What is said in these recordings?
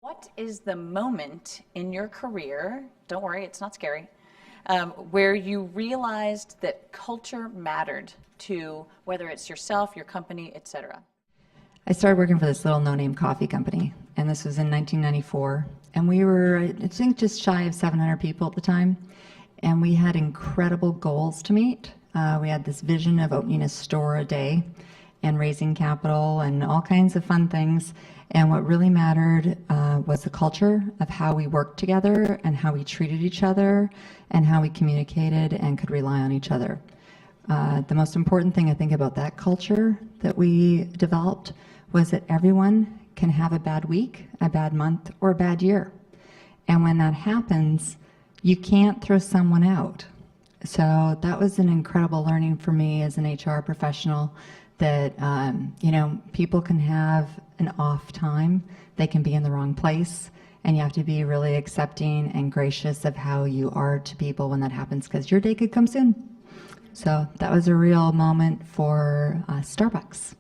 What is the moment in your career, don't worry, it's not scary, where you realized that culture mattered to whether it's yourself, your company, etc.? I started working for this little no-name coffee company, and this was in 1994. And we were, I think, just shy of 700 people at the time. And we had incredible goals to meet. We had this vision of opening a store a day and raising capital and all kinds of fun things. And what really mattered was the culture of how we worked together and how we treated each other and how we communicated and could rely on each other. The most important thing I think about that culture that we developed was that everyone can have a bad week, a bad month, or a bad year. And when that happens, you can't throw someone out. So that was an incredible learning for me as an HR professional, that people can have an off time, they can be in the wrong place, and you have to be really accepting and gracious of how you are to people when that happens, because your day could come soon. So that was a real moment for Starbucks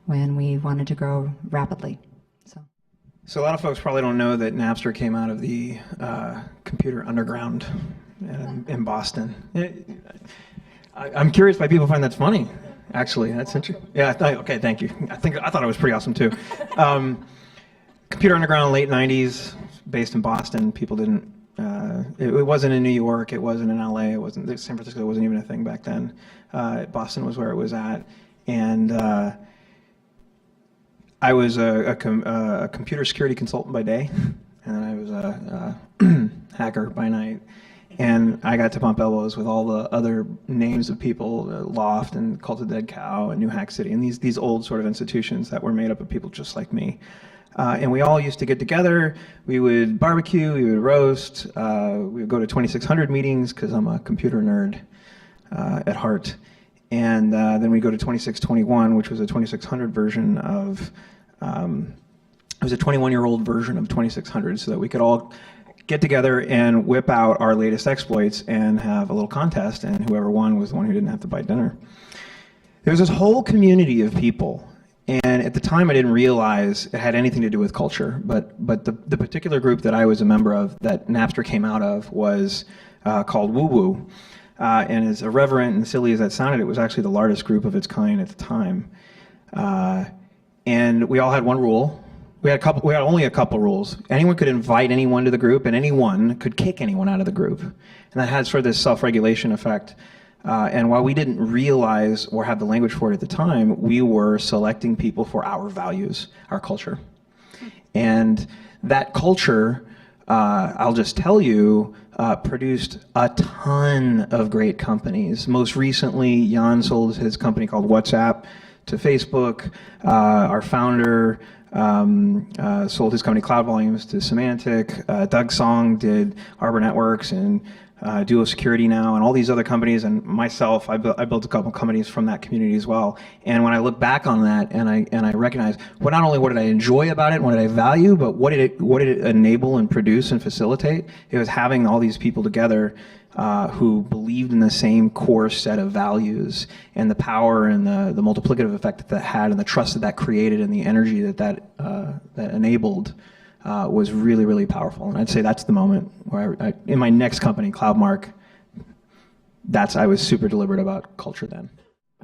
when we wanted to grow rapidly. So a lot of folks probably don't know that Napster came out of the computer underground in Boston. I'm curious why people find that's funny. Actually, that's interesting. Yeah, okay, thank you. I thought it was pretty awesome too. Computer underground, late '90s, based in Boston. People didn't. It wasn't in New York. It wasn't in LA. It wasn't San Francisco. It wasn't even a thing back then. Boston was where it was at, and I was a computer security consultant by day, and then I was a hacker by night. And I got to bump elbows with all the other names of people, Loft and Cult of the Dead Cow and New Hack City, and these old sort of institutions that were made up of people just like me. And we all used to get together. We would barbecue, we would roast, we would go to 2600 meetings because I'm a computer nerd at heart. And then we go to 2621, which was a 2600 version of, it was a 21-year-old version of 2600, so that we could all get together and whip out our latest exploits and have a little contest, and whoever won was the one who didn't have to buy dinner. There was this whole community of people, and at the time I didn't realize it had anything to do with culture, but the particular group that I was a member of, that Napster came out of, was called Woo Woo. And as irreverent and silly as that sounded, it was actually the largest group of its kind at the time. And we all had one rule. We had only a couple rules. Anyone could invite anyone to the group, and anyone could kick anyone out of the group. And that had sort of this self-regulation effect. And while we didn't realize or have the language for it at the time, we were selecting people for our values, our culture. And that culture, I'll just tell you, produced a ton of great companies. Most recently, Jan sold his company called WhatsApp to Facebook. Our founder sold his company Cloud Volumes to Symantec. Doug Song did Arbor Networks and Duo Security now, and all these other companies, and myself, I built a couple companies from that community as well. And when I look back on that, and I recognize, well, not only what did I enjoy about it, and what did I value, but what did it enable and produce and facilitate? It was having all these people together who believed in the same core set of values, and the power and the multiplicative effect that had, and the trust that created, and the energy that enabled. Was really, really powerful. And I'd say that's the moment where in my next company, Cloudmark, I was super deliberate about culture then.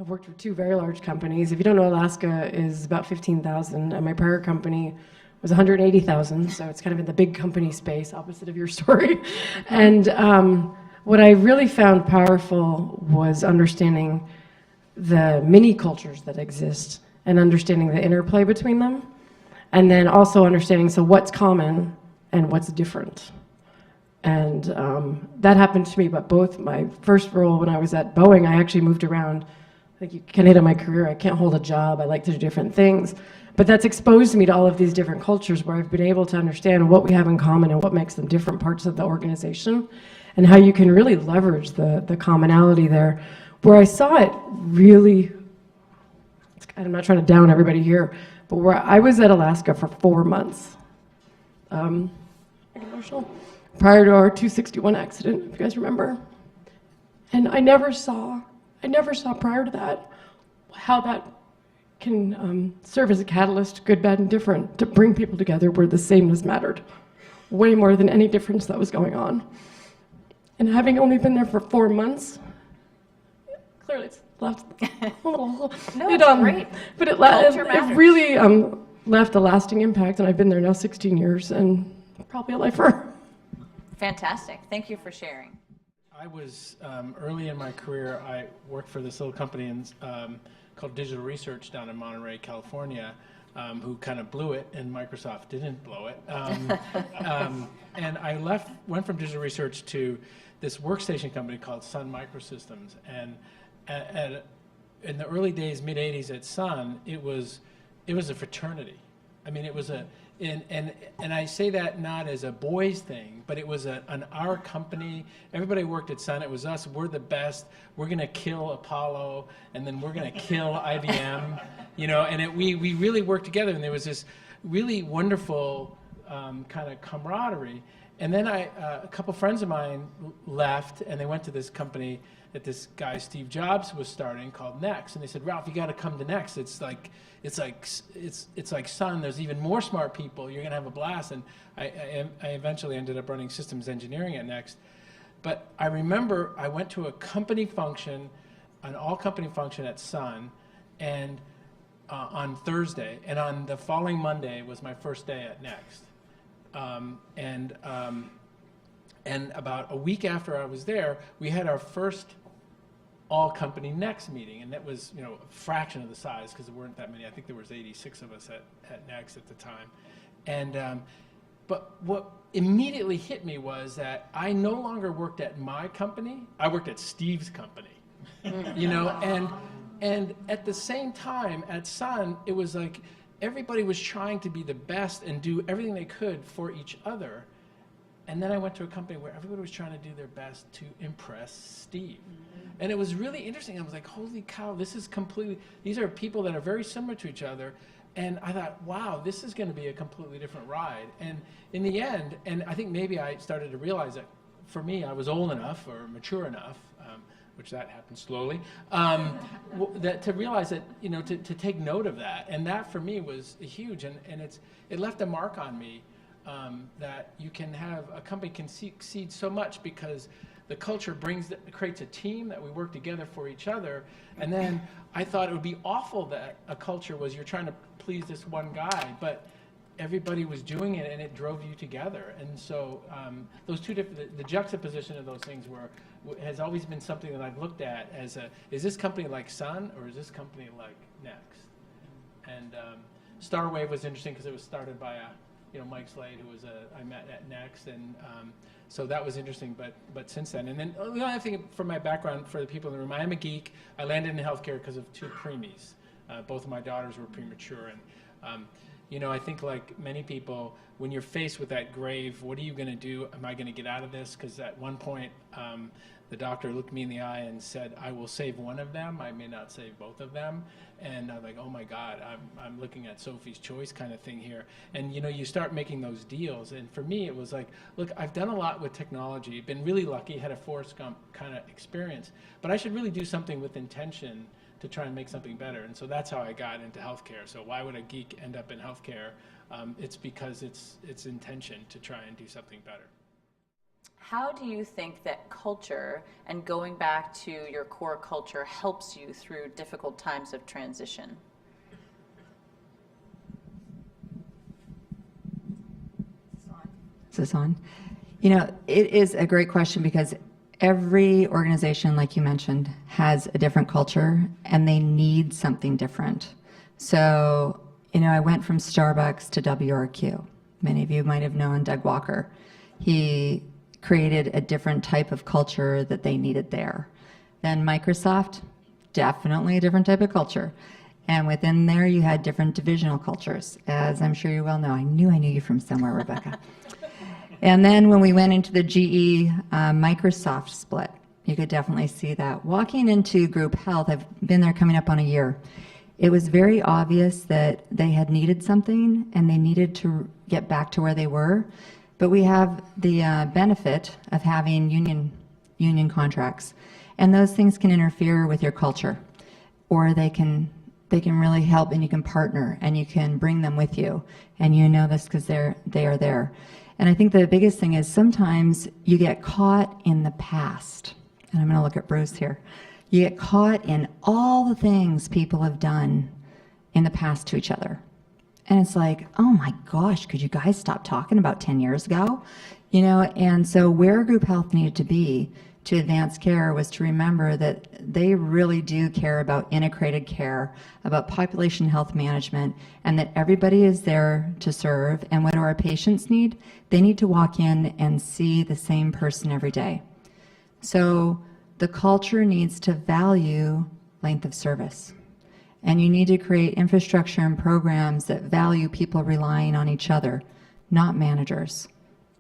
I've worked for two very large companies. If you don't know, Alaska is about 15,000, and my prior company was 180,000, so it's kind of in the big company space, opposite of your story. And what I really found powerful was understanding the mini cultures that exist and understanding the interplay between them. And then also understanding, so what's common and what's different. And that happened to me, but both my first role when I was at Boeing, I actually moved around. Like you can hit on my career, I can't hold a job, I like to do different things. But that's exposed me to all of these different cultures where I've been able to understand what we have in common and what makes them different parts of the organization, and how you can really leverage the commonality there. Where I saw it really, I'm not trying to down everybody here, but where I was at Alaska for 4 months, prior to our 261 accident, if you guys remember. And I never saw prior to that how that can serve as a catalyst, good, bad, and different, to bring people together where the sameness mattered, way more than any difference that was going on. And having only been there for 4 months, clearly it's left a little. No, it's great. But Culture it matters. really left a lasting impact, and I've been there now 16 years, and probably a lifer. Fantastic. Thank you for sharing. I was early in my career. I worked for this little company called Digital Research down in Monterey, California, who kind of blew it, and Microsoft didn't blow it. And I went from Digital Research to this workstation company called Sun Microsystems. And in the early days, mid '80s at Sun, it was a fraternity. I mean, it was and I say that not as a boys thing, but it was an our company. Everybody worked at Sun. It was us. We're the best. We're going to kill Apollo, and then we're going to kill IBM. You know, and we really worked together, and there was this really wonderful kind of camaraderie. And then a couple friends of mine left, and they went to this company that this guy Steve Jobs was starting called Next, and they said, "Ralph, you got to come to Next. It's like Sun. There's even more smart people. You're gonna have a blast." And I eventually ended up running systems engineering at Next. But I remember I went to a company function, an all-company function at Sun, and on Thursday, and on the following Monday was my first day at Next. And about a week after I was there, we had our first all-company Next meeting, and that was, you know, a fraction of the size because there weren't that many. I think there was 86 of us at Next at the time. And but what immediately hit me was that I no longer worked at my company. I worked at Steve's company. You know, and at the same time at Sun, it was like everybody was trying to be the best and do everything they could for each other. And then I went to a company where everybody was trying to do their best to impress Steve. And it was really interesting. I was like, holy cow, these are people that are very similar to each other. And I thought, wow, this is going to be a completely different ride. And in the end, and I think maybe I started to realize that for me, I was old enough or mature enough, which that happened slowly, that to realize that, you know, to take note of that. And that for me was huge. And it left a mark on me. That you can have a company can succeed so much because the culture creates a team that we work together for each other. And then I thought it would be awful that a culture was you're trying to please this one guy, but everybody was doing it and it drove you together. And so those two different, the juxtaposition of those things has always been something that I've looked at as is this company like Sun or is this company like Next? And Starwave was interesting because it was started by Mike Slade, who was I met at Next, and so that was interesting. But since then, and then the other thing from my background for the people in the room, I am a geek. I landed in healthcare because of two preemies. Both of my daughters were premature, and I think like many people, when you're faced with that grave, what are you going to do? Am I going to get out of this? Because at one point, the doctor looked me in the eye and said, "I will save one of them. I may not save both of them." And I'm like, "Oh my God, I'm looking at Sophie's Choice kind of thing here." And you start making those deals. And for me, it was like, look, I've done a lot with technology. Been really lucky, had a Forrest Gump kind of experience. But I should really do something with intention to try and make something better. And so that's how I got into healthcare. So why would a geek end up in healthcare? It's because it's intention to try and do something better. How do you think that culture and going back to your core culture helps you through difficult times of transition? Is this on? It is a great question because every organization, like you mentioned, has a different culture and they need something different. So, I went from Starbucks to WRQ. Many of you might have known Doug Walker. He created a different type of culture that they needed there. Then Microsoft, definitely a different type of culture. And within there, you had different divisional cultures, as I'm sure you well know. I knew you from somewhere, Rebecca. And then when we went into the GE Microsoft split, you could definitely see that. Walking into group health, I've been there coming up on a year. It was very obvious that they had needed something and they needed to get back to where they were. But we have the benefit of having union contracts. And those things can interfere with your culture. Or they can They can really help, and you can partner, and you can bring them with you, and you know this because they are there. And I think the biggest thing is sometimes you get caught in the past, and I'm going to look at Bruce here. You get caught in all the things people have done in the past to each other. And it's like, oh my gosh, could you guys stop talking about 10 years ago? You know, and so where group health needed to be to advance care was to remember that they really do care about integrated care, about population health management, and that everybody is there to serve. And what do our patients need? They need to walk in and see the same person every day. So the culture needs to value length of service. And you need to create infrastructure and programs that value people relying on each other, not managers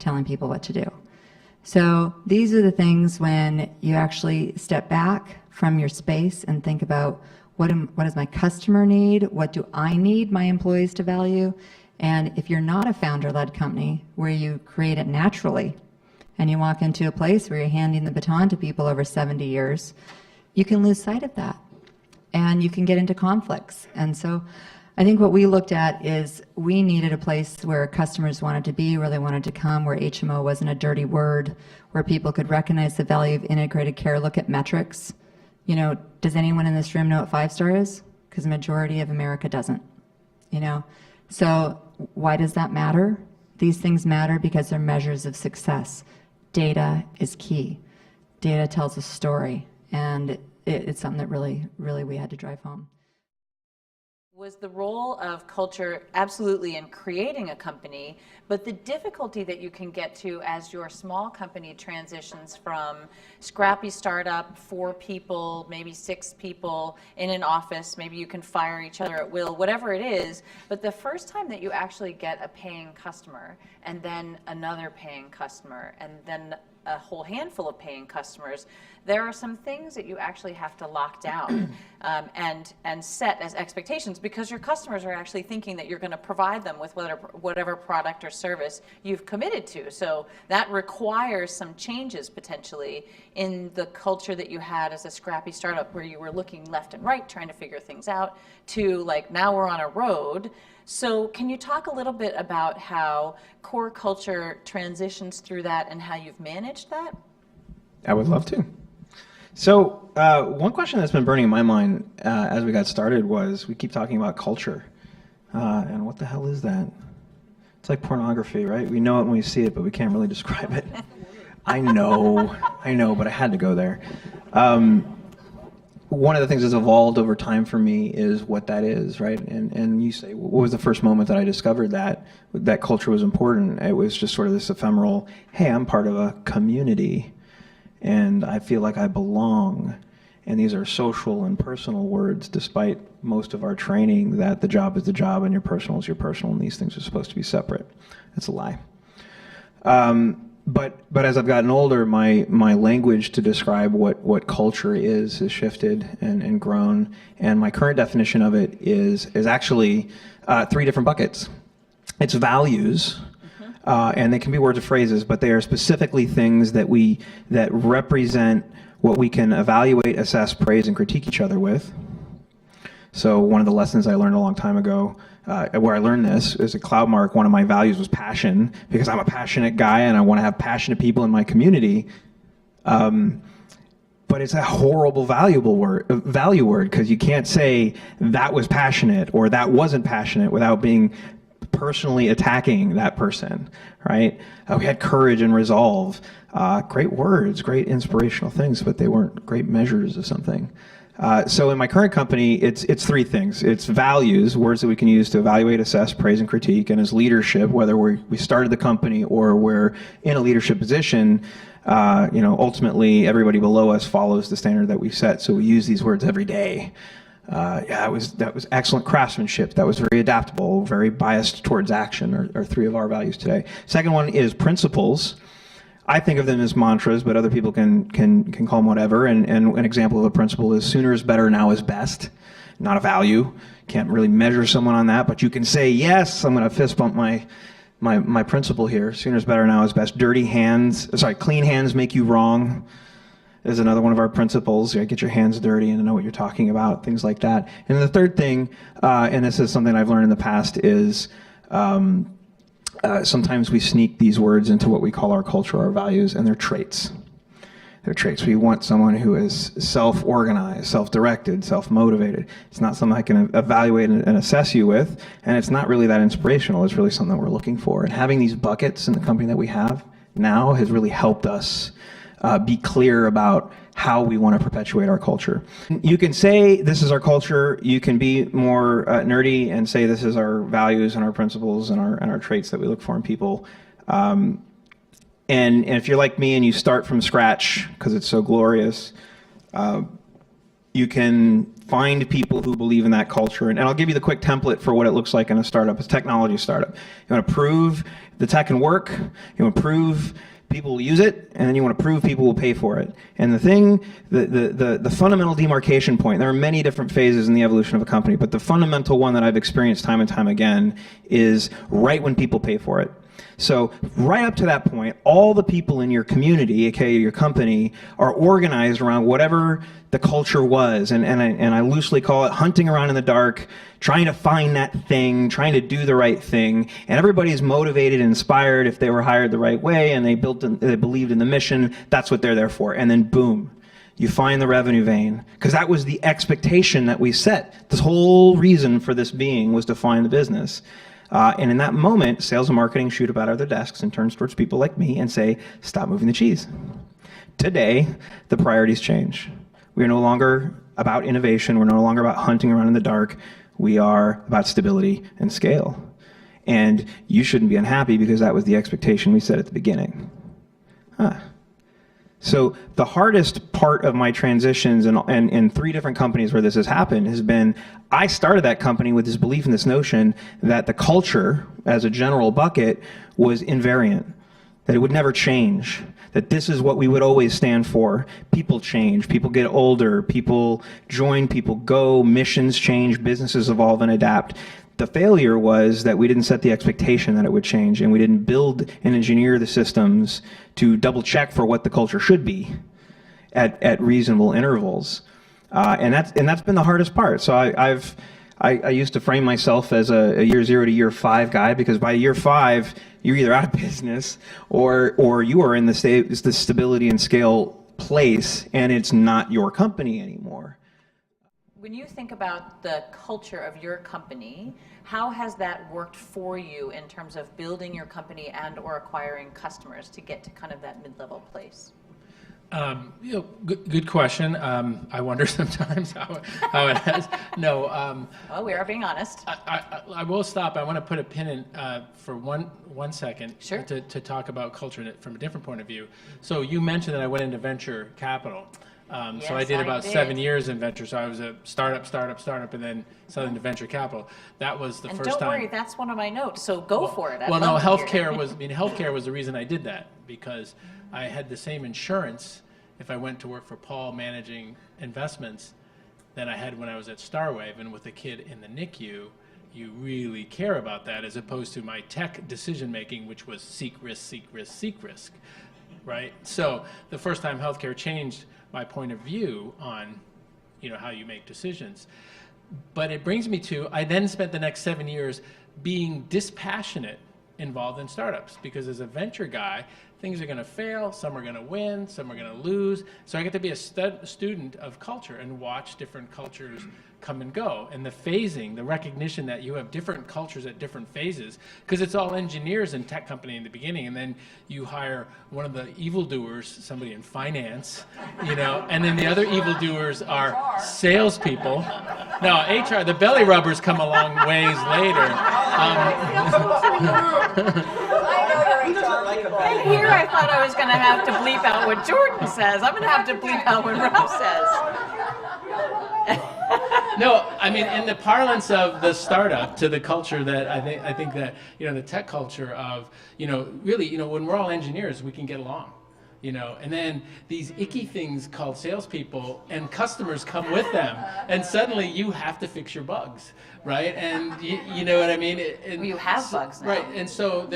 telling people what to do. So these are the things when you actually step back from your space and think about what does my customer need? What do I need my employees to value? And if you're not a founder-led company where you create it naturally and you walk into a place where you're handing the baton to people over 70 years, you can lose sight of that and you can get into conflicts. And so I think what we looked at is we needed a place where customers wanted to be, where they wanted to come, where HMO wasn't a dirty word, where people could recognize the value of integrated care, look at metrics. You know, does anyone in this room know what 5-star is? Because the majority of America doesn't, you know. So why does that matter? These things matter because they're measures of success. Data is key. Data tells a story, and it's something that really, really we had to drive home. Was the role of culture absolutely in creating a company, but the difficulty that you can get to as your small company transitions from scrappy startup, 4 people, maybe 6 people in an office, maybe you can fire each other at will, whatever it is, but the first time that you actually get a paying customer, and then another paying customer, and then a whole handful of paying customers, there are some things that you actually have to lock down and set as expectations, because your customers are actually thinking that you're going to provide them with whatever product or service you've committed to. So that requires some changes potentially in the culture that you had as a scrappy startup, where you were looking left and right trying to figure things out, to like now we're on a road. So can you talk a little bit about how core culture transitions through that and how you've managed that? I would love to. So one question that's been burning in my mind as we got started was, we keep talking about culture. And what the hell is that? It's like pornography, right? We know it when we see it, but we can't really describe it. I know, but I had to go there. One of the things that's evolved over time for me is what that is, right? And you say, what was the first moment that I discovered that culture was important? It was just sort of this ephemeral, hey, I'm part of a community, and I feel like I belong. And these are social and personal words, despite most of our training that the job is the job and your personal is your personal, and these things are supposed to be separate. That's a lie. But as I've gotten older, my language to describe what culture is has shifted and grown, and my current definition of it is actually 3 different buckets. It's values, and they can be words or phrases, but they are specifically things that represent what we can evaluate, assess, praise, and critique each other with. So one of the lessons I learned a long time ago, where I learned this, is at Cloudmark, one of my values was passion, because I'm a passionate guy and I want to have passionate people in my community. But it's a horrible value word, because you can't say that was passionate or that wasn't passionate without being personally attacking that person, right? We had courage and resolve. Great words, great inspirational things, but they weren't great measures of something. So in my current company, it's 3 things. It's values, words that we can use to evaluate, assess, praise, and critique. And as leadership, whether we started the company or we're in a leadership position, ultimately everybody below us follows the standard that we've set. So we use these words every day. That was excellent craftsmanship. That was very adaptable, very biased towards action, are 3 of our values today. Second one is principles. I think of them as mantras, but other people can call them whatever. And an example of a principle is sooner is better, now is best. Not a value. Can't really measure someone on that, but you can say, yes, I'm going to fist bump my principle here. Sooner is better, now is best. Clean hands make you wrong. is another one of our principles. Get your hands dirty and know what you're talking about, things like that. And the third thing, and this is something I've learned in the past, is sometimes we sneak these words into what we call our culture, our values, and they're traits. They're traits. We want someone who is self-organized, self-directed, self-motivated. It's not something I can evaluate and assess you with, and it's not really that inspirational. It's really something that we're looking for. And having these buckets in the company that we have now has really helped us be clear about how we want to perpetuate our culture. You can say this is our culture. You can be more nerdy and say this is our values and our principles and our traits that we look for in people. And if you're like me and you start from scratch because it's so glorious, you can find people who believe in that culture. And I'll give you the quick template for what it looks like in a startup, a technology startup. You want to prove the tech can work. You want to prove people will use it, and then you want to prove people will pay for it. And the fundamental demarcation point, there are many different phases in the evolution of a company, but the fundamental one that I've experienced time and time again is right when people pay for it. So right up to that point, all the people in your community, aka your company, are organized around whatever the culture was, and I loosely call it hunting around in the dark, trying to find that thing, trying to do the right thing, and everybody is motivated and inspired if they were hired the right way and they believed in the mission. That's what they're there for. And then boom, you find the revenue vein, because that was the expectation that we set. This whole reason for this being was to find the business. And in that moment, sales and marketing shoot up out of their desks and turns towards people like me and say, stop moving the cheese. Today, the priorities change. We are no longer about innovation. We're no longer about hunting around in the dark. We are about stability and scale. And you shouldn't be unhappy because that was the expectation we set at the beginning. So the hardest part of my transitions and in 3 different companies where this has happened has been, I started that company with this belief in this notion that the culture as a general bucket was invariant, that it would never change, that this is what we would always stand for. People change, people get older, people join, people go, missions change, businesses evolve and adapt. The failure was that we didn't set the expectation that it would change, and we didn't build and engineer the systems to double check for what the culture should be at reasonable intervals. And that's been the hardest part. So I used to frame myself as a year 0 to year 5 guy, because by year 5, you're either out of business or you are in the stability and scale place, and it's not your company anymore. When you think about the culture of your company, how has that worked for you in terms of building your company and or acquiring customers to get to kind of that mid-level place? Good question. I wonder sometimes how it has. No. Well, we are being honest. I will stop. I want to put a pin in for one second. Sure. To talk about culture from a different point of view. So you mentioned that I went into venture capital. Yes, so I did about I did. 7 years in venture. So I was a startup, and then selling to venture capital. That was the And first don't time. worry, that's one of my notes, so go for it. I'd Well, no, love to hear healthcare it. healthcare was the reason I did that, because I had the same insurance if I went to work for Paul managing investments than I had when I was at Starwave. And with a kid in the NICU, you really care about that, as opposed to my tech decision making, which was seek risk, right? So the first time healthcare changed my point of view on, how you make decisions. But it brings me to, I then spent the next 7 years being dispassionate involved in startups, because as a venture guy, things are going to fail, some are going to win, some are going to lose. So I get to be a student of culture and watch different cultures come and go. And the phasing, the recognition that you have different cultures at different phases, because it's all engineers in tech company in the beginning, and then you hire one of the evildoers, somebody in finance, and then the other evildoers are salespeople. No, HR, the belly rubbers come along ways later. And here I thought I was going to have to bleep out what Jordan says. I'm going to have to bleep out what Rob says. No, I mean, in the parlance of the startup to the culture that I think that, the tech culture of, really, when we're all engineers, we can get along, and then these icky things called salespeople and customers come with them, and suddenly you have to fix your bugs, right? And you know what I mean? You have bugs now. Right, and so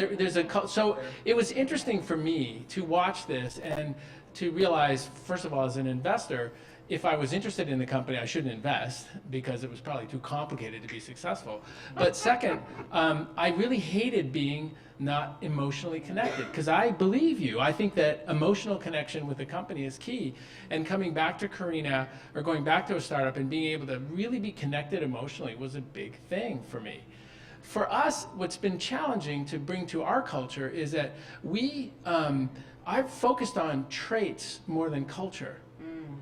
so it was interesting for me to watch this and to realize, first of all, as an investor, if I was interested in the company, I shouldn't invest because it was probably too complicated to be successful. But second, I really hated being not emotionally connected, because I believe you. I think that emotional connection with the company is key. And coming back to Carena or going back to a startup and being able to really be connected emotionally was a big thing for me. For us, what's been challenging to bring to our culture is that I've focused on traits more than culture.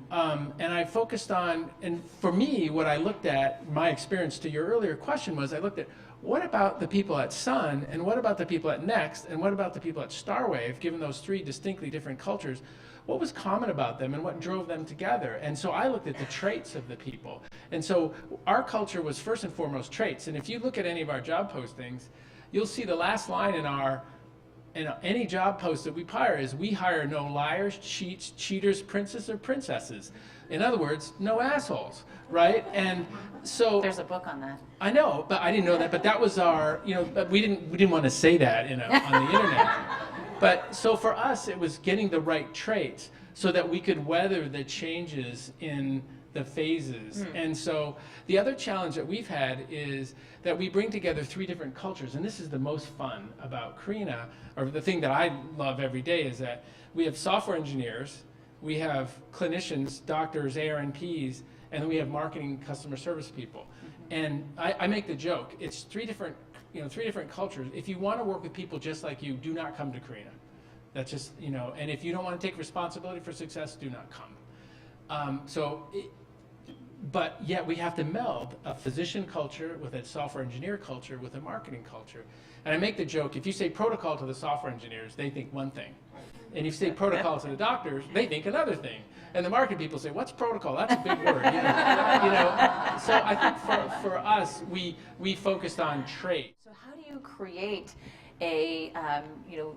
And I focused on, and for me, what I looked at, my experience to your earlier question was, I looked at what about the people at Sun, and what about the people at Next, and what about the people at Starwave, given those three distinctly different cultures, what was common about them and what drove them together? And so I looked at the traits of the people. And so our culture was first and foremost traits. And if you look at any of our job postings, you'll see the last line in any job post that we hire is, we hire no liars, cheats, cheaters, princes, or princesses. In other words, no assholes, right? And so There's a book on that. I know, but I didn't know that. But that was our, but we didn't want to say that on the internet. But so for us, it was getting the right traits so that we could weather the changes in the phases. And so the other challenge that we've had is that we bring together three different cultures, and this is the most fun about Carena, or the thing that I love every day, is that we have software engineers, we have clinicians, doctors, ARNPs, and then we have marketing, customer service people. And I make the joke, it's three different cultures. If you want to work with people just like you, do not come to Carena. That's just, and if you don't want to take responsibility for success, do not come. But yet we have to meld a physician culture with a software engineer culture with a marketing culture. And I make the joke, if you say protocol to the software engineers, they think one thing. And if you say protocol to the doctors, they think another thing. And the marketing people say, what's protocol? That's a big word. So I think for us, we focused on traits. So how do you create a,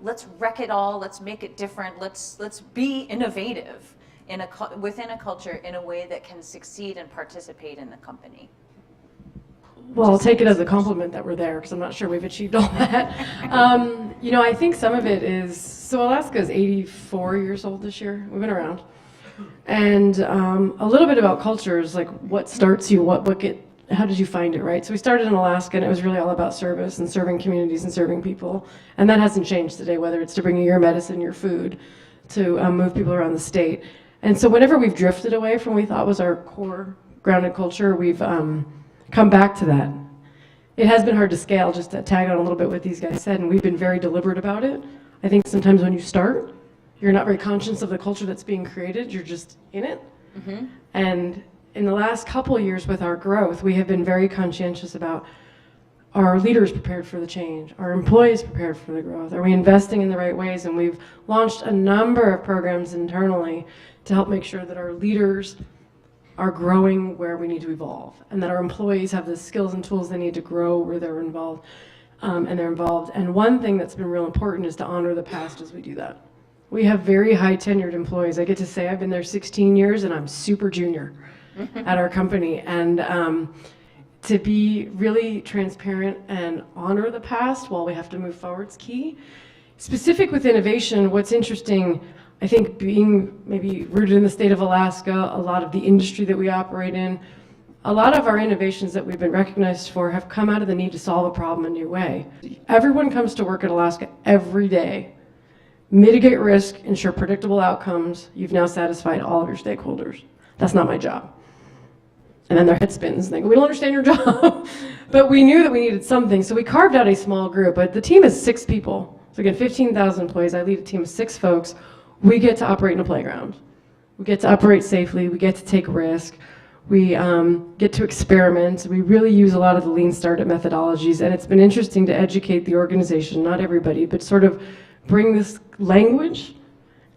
let's wreck it all, let's make it different, let's be innovative within a culture in a way that can succeed and participate in the company? Well, I'll take it as a compliment that we're there, because I'm not sure we've achieved all that. I think some of it is, so Alaska is 84 years old this year. We've been around. And a little bit about culture is like what starts you, how did you find it, right? So we started in Alaska, and it was really all about service and serving communities and serving people. And that hasn't changed today, whether it's to bring you your medicine, your food, to move people around the state. And so whenever we've drifted away from what we thought was our core grounded culture, we've come back to that. It has been hard to scale, just to tag on a little bit what these guys said, and we've been very deliberate about it. I think sometimes when you start, you're not very conscious of the culture that's being created, you're just in it. Mm-hmm. And in the last couple of years with our growth, we have been very conscientious about, are our leaders prepared for the change? Are employees prepared for the growth? Are we investing in the right ways? And we've launched a number of programs internally to help make sure that our leaders are growing where we need to evolve, and that our employees have the skills and tools they need to grow where they're involved, and they're involved. And one thing that's been real important is to honor the past as we do that. We have very high tenured employees. I get to say I've been there 16 years and I'm super junior at our company. And to be really transparent and honor the past while we have to move forward is key. Specific with innovation, what's interesting, I think being maybe rooted in the state of Alaska, a lot of the industry that we operate in, a lot of our innovations that we've been recognized for have come out of the need to solve a problem a new way. Everyone comes to work at Alaska every day. Mitigate risk, ensure predictable outcomes. You've now satisfied all of your stakeholders. That's not my job. And then their head spins and they go, we don't understand your job. But we knew that we needed something, so we carved out a small group. But the team is 6 people. So again, 15,000 employees. I lead a team of 6 folks. We get to operate in a playground. We get to operate safely. We get to take risk. We get to experiment. We really use a lot of the lean startup methodologies, and it's been interesting to educate the organization, not everybody, but sort of bring this language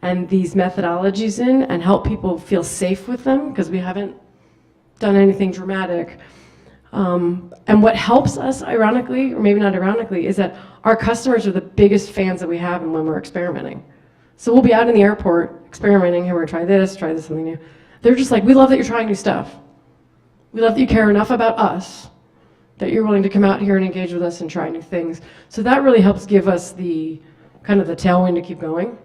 and these methodologies in and help people feel safe with them, because we haven't done anything dramatic. And what helps us, ironically, or maybe not ironically, is that our customers are the biggest fans that we have when we're experimenting. So we'll be out in the airport experimenting, hey, we're gonna try this, something new. They're just like, we love that you're trying new stuff. We love that you care enough about us that you're willing to come out here and engage with us and try new things. So that really helps give us the kind of the tailwind to keep going.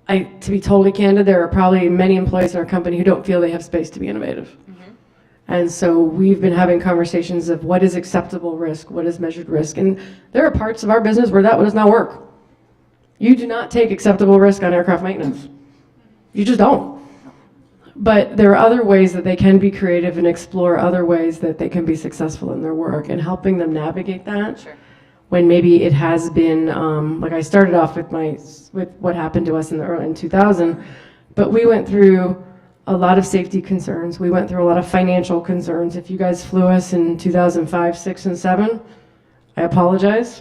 to be totally candid, there are probably many employees in our company who don't feel they have space to be innovative. And so we've been having conversations of what is acceptable risk, what is measured risk. And there are parts of our business where that does not work. You do not take acceptable risk on aircraft maintenance. You just don't. But there are other ways that they can be creative and explore other ways that they can be successful in their work, and helping them navigate that. Sure. When maybe it has been, like I started off with what happened to us in 2000, but we went through a lot of safety concerns. We went through a lot of financial concerns. If you guys flew us in 2005, 6, and 7, I apologize.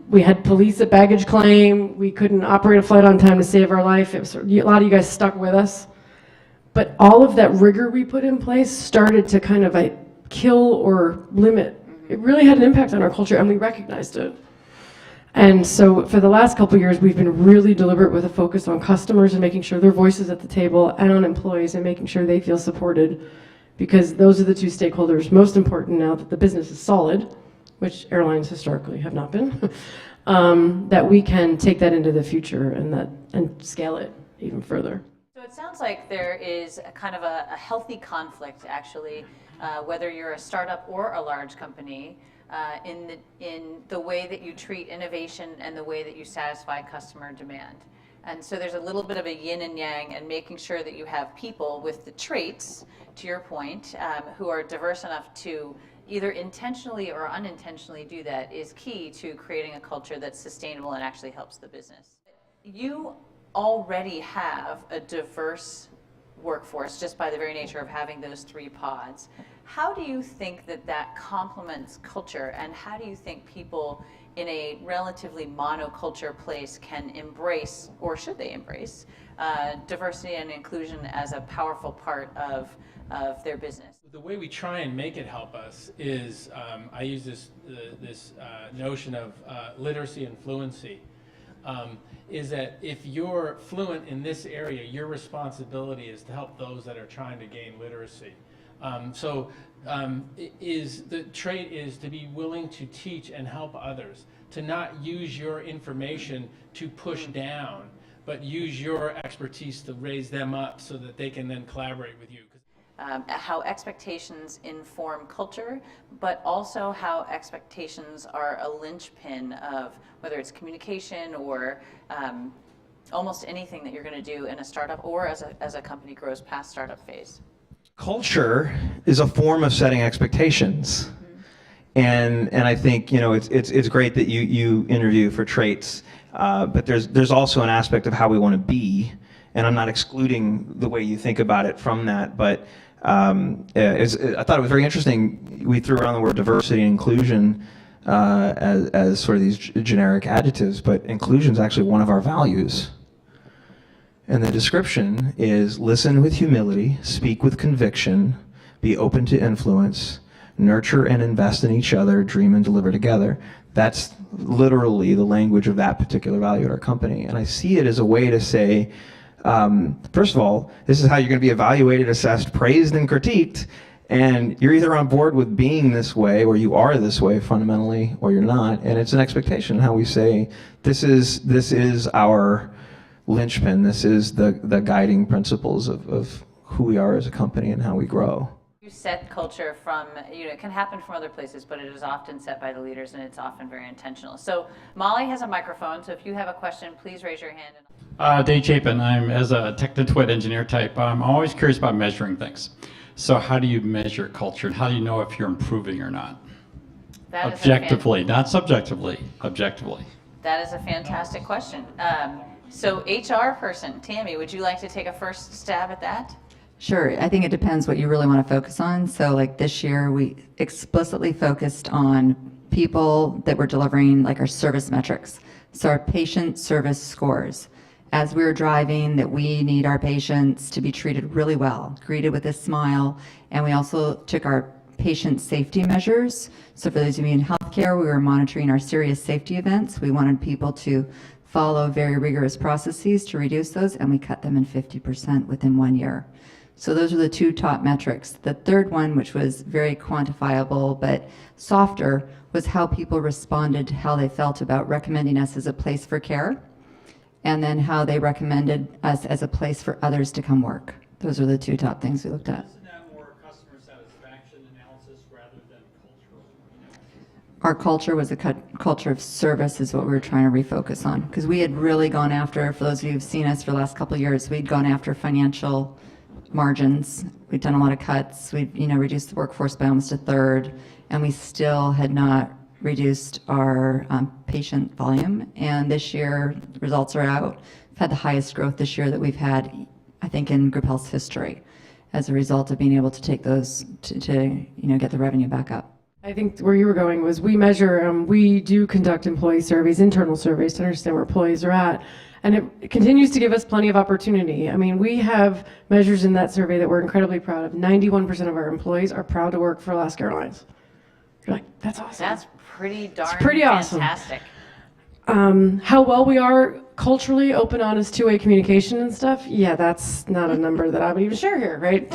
We had police at baggage claim. We couldn't operate a flight on time to save our life. It was, a lot of you guys stuck with us. But all of that rigor we put in place started to kind of kill or limit. It really had an impact on our culture, and we recognized it. And so for the last couple of years, we've been really deliberate with a focus on customers and making sure their voice is at the table, and on employees and making sure they feel supported, because those are the two stakeholders most important now that the business is solid, which airlines historically have not been, that we can take that into the future and scale it even further. So it sounds like there is a kind of a healthy conflict, actually, whether you're a startup or a large company, in the way that you treat innovation and the way that you satisfy customer demand. And so there's a little bit of a yin and yang, and making sure that you have people with the traits, to your point, who are diverse enough to either intentionally or unintentionally do that is key to creating a culture that's sustainable and actually helps the business. You already have a diverse workforce just by the very nature of having those 3 pods. How do you think that complements culture, and how do you think people in a relatively monoculture place can embrace, or should they embrace, diversity and inclusion as a powerful part of their business? The way we try and make it help us is, I use this notion of literacy and fluency. Is that if you're fluent in this area, your responsibility is to help those that are trying to gain literacy. The trait is to be willing to teach and help others, to not use your information to push down, but use your expertise to raise them up so that they can then collaborate with you. How expectations inform culture, but also how expectations are a linchpin of whether it's communication or almost anything that you're going to do in a startup or as a company grows past startup phase. Culture is a form of setting expectations. And I think, you know, it's great that you interview for traits, but there's also an aspect of how we want to be, and I'm not excluding the way you think about it from that, but I thought it was very interesting. We threw around the word diversity and inclusion as sort of these generic adjectives, but inclusion is actually one of our values. And the description is listen with humility, speak with conviction, be open to influence, nurture and invest in each other, dream and deliver together. That's literally the language of that particular value at our company. And I see it as a way to say, first of all, this is how you're going to be evaluated, assessed, praised, and critiqued. And you're either on board with being this way, or you are this way fundamentally, or you're not. And it's an expectation how we say, this is our linchpin, this is the guiding principles of who we are as a company and how we grow. You set culture from, you know, it can happen from other places, but it is often set by the leaders, and it's often very intentional. So Molly has a microphone, so if you have a question, please raise your hand. Dave Chapin, I'm as a tech-to-twit engineer type, I'm always curious about measuring things. So how do you measure culture, and how do you know if you're improving or not? That Objectively, not subjectively, objectively. That is a fantastic question. So HR person, Tami, would you like to take a first stab at that? Sure. I think it depends what you really want to focus on. So like this year, we explicitly focused on people that were delivering like our service metrics. So our patient service scores. As we were driving, that we need our patients to be treated really well, greeted with a smile. And we also took our patient safety measures. So for those of you in healthcare, we were monitoring our serious safety events. We wanted people to follow very rigorous processes to reduce those, and we cut them in 50% within 1 year. So those are the 2 top metrics. The third one, which was very quantifiable but softer, was how people responded to how they felt about recommending us as a place for care. and then how they recommended us as a place for others to come work. Those are the two top things we looked at. Isn't that more customer satisfaction analysis rather than cultural? Our culture was a culture of service is what we were trying to refocus on, because we had really gone after, for those of you who've seen us for the last couple of years, we'd gone after financial margins. We'd done a lot of cuts. We'd reduced the workforce by almost a third, and we still had not reduced our patient volume. And this year, the results are out. We've had the highest growth this year that we've had, I think, in group health's history, as a result of being able to take those to get the revenue back up. I think where you were going was we measure, we do conduct employee surveys, internal surveys to understand where employees are at. And it continues to give us plenty of opportunity. I mean, we have measures in that survey that we're incredibly proud of. 91% of our employees are proud to work for Alaska Airlines. You're like, that's awesome. That's pretty darn pretty awesome. fantastic. How well we are culturally open, honest, two-way communication and stuff, yeah, that's not a number that I would even share here, right?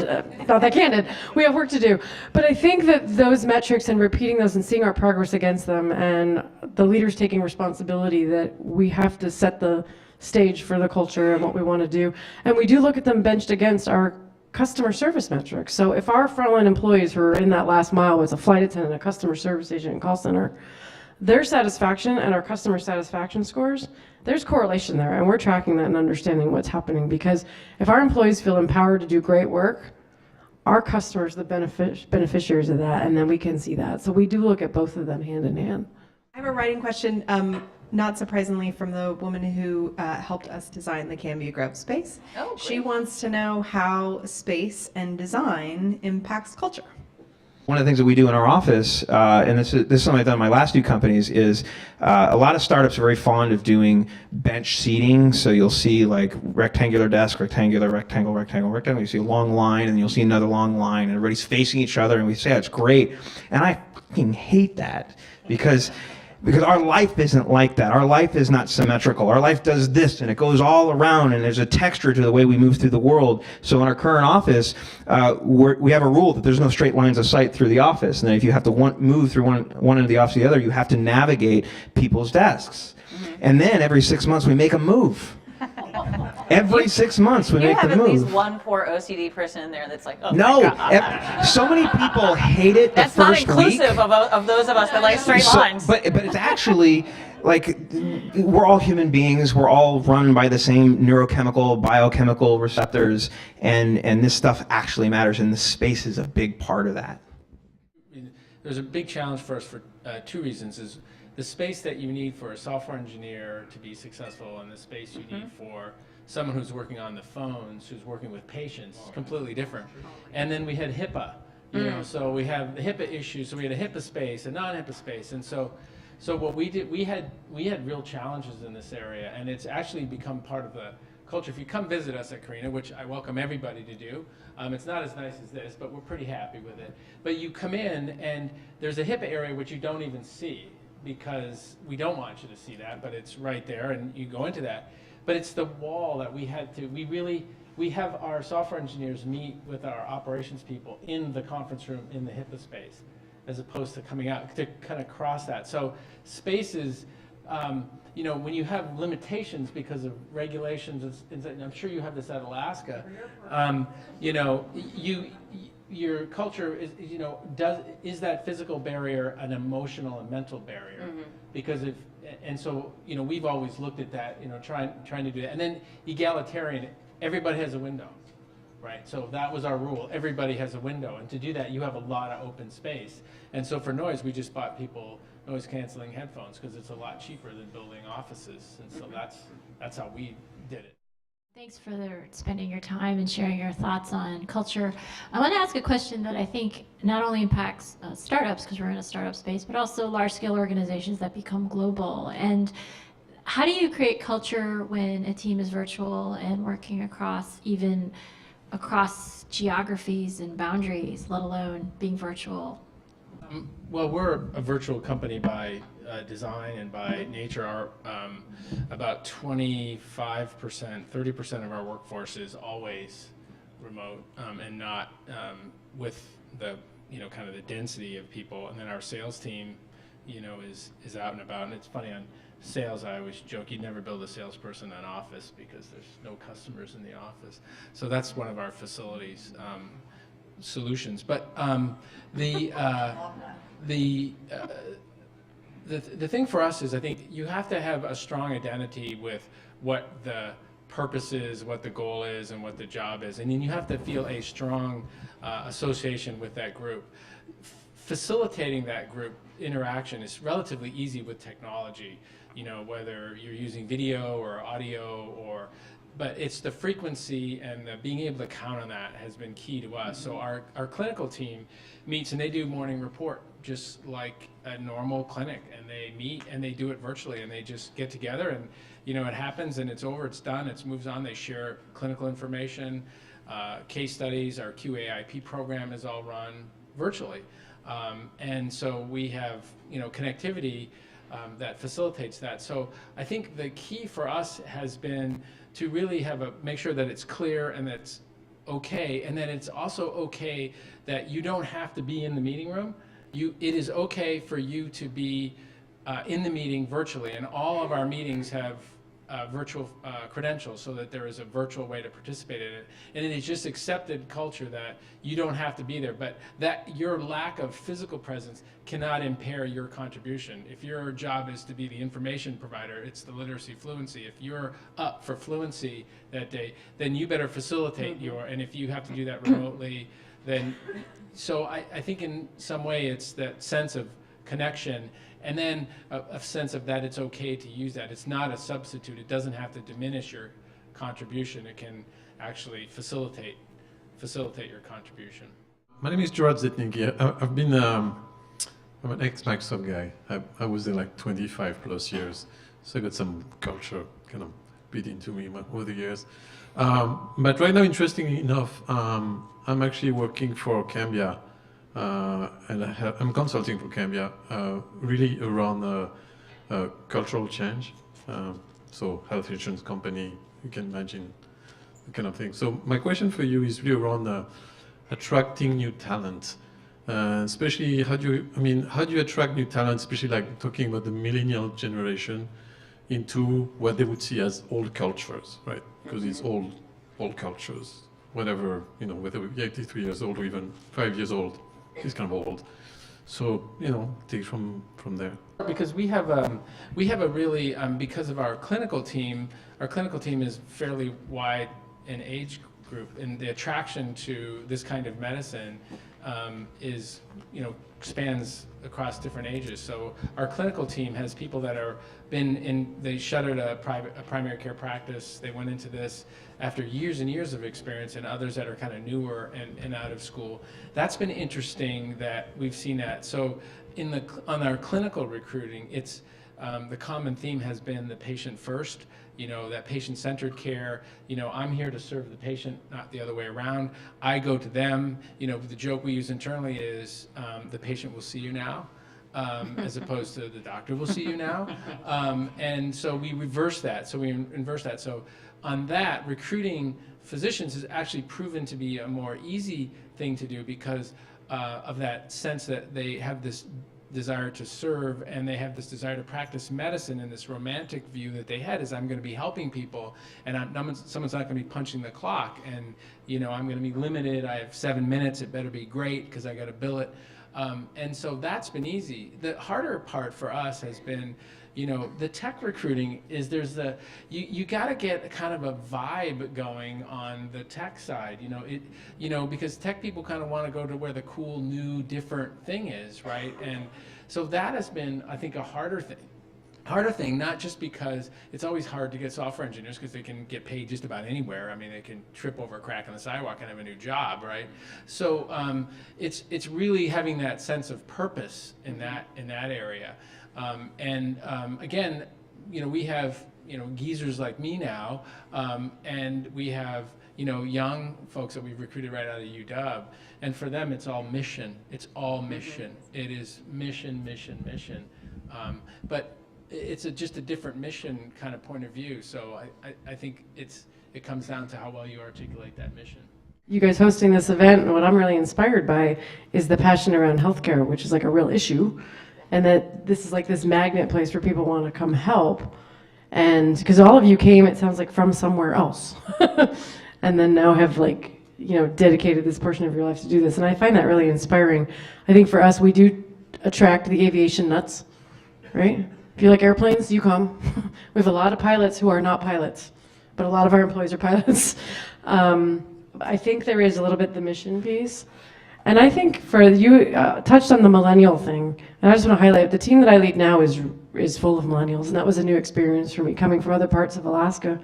Not that candid. We have work to do. But I think that those metrics and repeating those and seeing our progress against them, and the leaders taking responsibility that we have to set the stage for the culture and what we want to do. And we do look at them benched against our customer service metrics. So if our frontline employees who are in that last mile was a flight attendant, a customer service agent, and call center, their satisfaction and our customer satisfaction scores, there's correlation there, and we're tracking that and understanding what's happening, because if our employees feel empowered to do great work, our customers are the beneficiaries of that, and then we can see that. So we do look at both of them hand in hand. I have a writing question, not surprisingly from the woman who helped us design the Cambia Grove space. Oh, she great. wants to know how space and design impacts culture. One of the things that we do in our office, and this is something I've done in my last two companies, is a lot of startups are very fond of doing bench seating. So you'll see like rectangular desk, rectangular, rectangle, rectangle, rectangle. You see a long line, and you'll see another long line, and everybody's facing each other, and we say, oh, it's great. And I fucking hate that, because our life isn't like that. Our life is not symmetrical. Our life does this, and it goes all around, and there's a texture to the way we move through the world. So in our current office, we have a rule that there's no straight lines of sight through the office, and that if you have to move through one end of the office to the other, you have to navigate people's desks. Mm-hmm. And then every 6 months, we make a move. Every 6 months, we make the move. You have at least one poor OCD person in there that's like, oh no, my God. So many people hate it the That's not first week. inclusive of those of us that like straight lines. But it's actually like we're all human beings. We're all run by the same neurochemical, biochemical receptors, and this stuff actually matters, and the space is a big part of that. There's a big challenge for us for two reasons. Is the space that you need for a software engineer to be successful, and the space you need for someone who's working on the phones, who's working with patients, is completely different. And then we had HIPAA, so we have the HIPAA issues. So we had a HIPAA space, a non-HIPAA space, and so what we did, we had real challenges in this area, and it's actually become part of the culture. If you come visit us at Carena, which I welcome everybody to do, it's not as nice as this, but we're pretty happy with it. But you come in, and there's a HIPAA area which you don't even see, because we don't want you to see that, but it's right there, and you go into that. But it's the wall that we had to, we have our software engineers meet with our operations people in the conference room in the HIPAA space, as opposed to coming out to kind of cross that. So spaces, when you have limitations because of regulations, and I'm sure you have this at Alaska, your culture is, is that physical barrier an emotional and mental barrier? Mm-hmm. Because we've always looked at that, trying to do that. And then egalitarian, everybody has a window, right? So that was our rule. Everybody has a window. And to do that, you have a lot of open space. And so for noise, we just bought people noise canceling headphones, because it's a lot cheaper than building offices. And so that's how we did it. Thanks for spending your time and sharing your thoughts on culture. I want to ask a question that I think not only impacts startups, because we're in a startup space, but also large-scale organizations that become global. And how do you create culture when a team is virtual and working across geographies and boundaries, let alone being virtual? Well, we're a virtual company by design and by nature. About 25%, 30% of our workforce is always remote, and not with the kind of the density of people. And then our sales team, is out and about. And it's funny, on sales, I always joke, you'd never build a salesperson in an office because there's no customers in the office. So that's one of our facilities solutions. But the thing for us is, I think you have to have a strong identity with what the purpose is, what the goal is, and what the job is. And then you have to feel a strong association with that group. Facilitating that group interaction is relatively easy with technology, you know, whether you're using video or audio but it's the frequency and the being able to count on that has been key to us. So our clinical team meets and they do morning report just like a normal clinic, and they meet and they do it virtually, and they just get together and, you know, it happens and it's over, it's done, it moves on. They share clinical information, case studies. Our QAIP program is all run virtually. And so we have, you know, connectivity that facilitates that. So I think the key for us has been to really make sure that it's clear and that it's okay, and that it's also okay that you don't have to be in the meeting room. It is okay for you to be in the meeting virtually, and all of our meetings have virtual credentials, so that there is a virtual way to participate in it. And it is just accepted culture that you don't have to be there, but that your lack of physical presence cannot impair your contribution. If your job is to be the information provider, it's the literacy fluency. If you're up for fluency that day, then you better facilitate and if you have to do that remotely, then, so I think in some way it's that sense of connection. And then a sense of that it's okay to use that. It's not a substitute. It doesn't have to diminish your contribution. It can actually facilitate your contribution. My name is Gerard Zetnicki. I've been, I'm an ex-Microsoft guy. I was there like 25 plus years. So I got some culture kind of beat into me over the years. But right now, interestingly enough, I'm actually working for Cambia. And I'm consulting for Cambia, really around cultural change. So health insurance company, you can imagine the kind of thing. So my question for you is really around attracting new talent. Especially how do you attract new talent, especially like talking about the millennial generation, into what they would see as old cultures, right? Because it's old cultures, whatever, you know, whether we're 83 years old or even 5 years old. It's kind of old, so you know, take from there. Because we have a really because of our clinical team is fairly wide in age group, and the attraction to this kind of medicine is, you know, spans across different ages. So our clinical team has people that they shuttered a primary care practice. They went into this after years and years of experience, and others that are kind of newer and out of school. That's been interesting that we've seen that. So on our clinical recruiting, it's the common theme has been the patient first, you know, that patient-centered care. You know, I'm here to serve the patient, not the other way around. I go to them. You know, the joke we use internally is the patient will see you now, as opposed to the doctor will see you now. And so we reverse that. So we inverse that. So on that, recruiting physicians has actually proven to be a more easy thing to do because of that sense that they have this desire to serve, and they have this desire to practice medicine, and this romantic view that they had is I'm going to be helping people, and someone's not going to be punching the clock, and you know, I'm going to be limited. I have 7 minutes. It better be great because I got to bill it. And so that's been easy. The harder part for us has been, you know, the tech recruiting is you got to get kind of a vibe going on the tech side, you know, because tech people kind of want to go to where the cool, new, different thing is, right? And so that has been, I think, a harder thing, not just because it's always hard to get software engineers because they can get paid just about anywhere. I mean, they can trip over a crack in the sidewalk and have a new job, right? So it's really having that sense of purpose in that area. Again, you know, we have, you know, geezers like me now, and we have, you know, young folks that we've recruited right out of UW, and for them it's all mission. It's all mission. It is mission, mission, mission. But it's just a different mission kind of point of view. So I think it comes down to how well you articulate that mission. You guys hosting this event, and what I'm really inspired by is the passion around healthcare, which is like a real issue. and that this is like this magnet place where people want to come help. And because all of you came, it sounds like, from somewhere else, and then now have like, you know, dedicated this portion of your life to do this. And I find that really inspiring. I think for us, we do attract the aviation nuts, right? If you like airplanes, you come. We have a lot of pilots who are not pilots, but a lot of our employees are pilots. I think there is a little bit the mission piece. And I think for you, touched on the millennial thing, and I just want to highlight, the team that I lead now is full of millennials, and that was a new experience for me, coming from other parts of Alaska.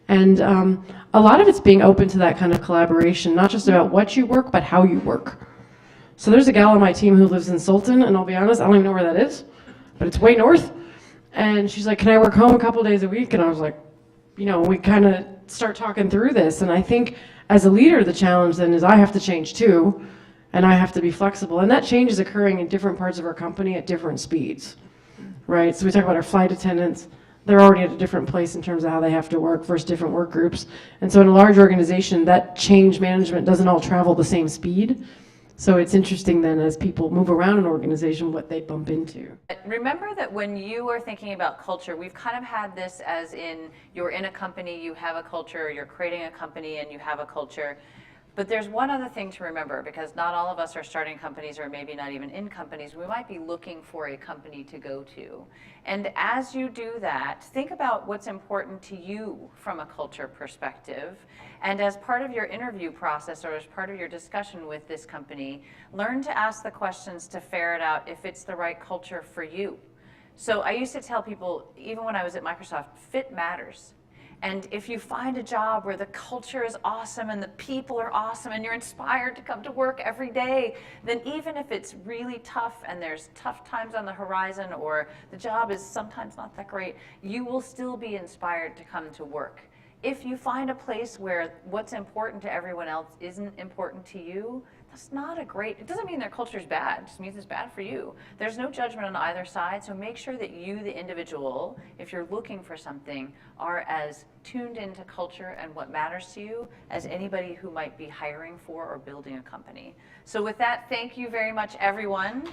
And a lot of it's being open to that kind of collaboration, not just about what you work, but how you work. So there's a gal on my team who lives in Sultan, and I'll be honest, I don't even know where that is, but it's way north. And she's like, can I work home a couple days a week? And I was like, you know, we kind of start talking through this. And I think as a leader, the challenge then is I have to change too, and I have to be flexible. And that change is occurring in different parts of our company at different speeds, right? So we talk about our flight attendants. They're already at a different place in terms of how they have to work versus different work groups. And so in a large organization, that change management doesn't all travel the same speed. So it's interesting then, as people move around an organization, what they bump into. Remember that when you are thinking about culture, we've kind of had this as in you're in a company, you have a culture, you're creating a company and you have a culture. But there's one other thing to remember, because not all of us are starting companies or maybe not even in companies. We might be looking for a company to go to. And as you do that, think about what's important to you from a culture perspective. And as part of your interview process or as part of your discussion with this company, learn to ask the questions to ferret out if it's the right culture for you. So I used to tell people, even when I was at Microsoft, fit matters. And if you find a job where the culture is awesome and the people are awesome and you're inspired to come to work every day, then even if it's really tough and there's tough times on the horizon or the job is sometimes not that great, you will still be inspired to come to work. If you find a place where what's important to everyone else isn't important to you, that's not a great, it doesn't mean their culture is bad, it just means it's bad for you. There's no judgment on either side, so make sure that you, the individual, if you're looking for something, are as tuned into culture and what matters to you as anybody who might be hiring for or building a company. So with that, thank you very much, everyone.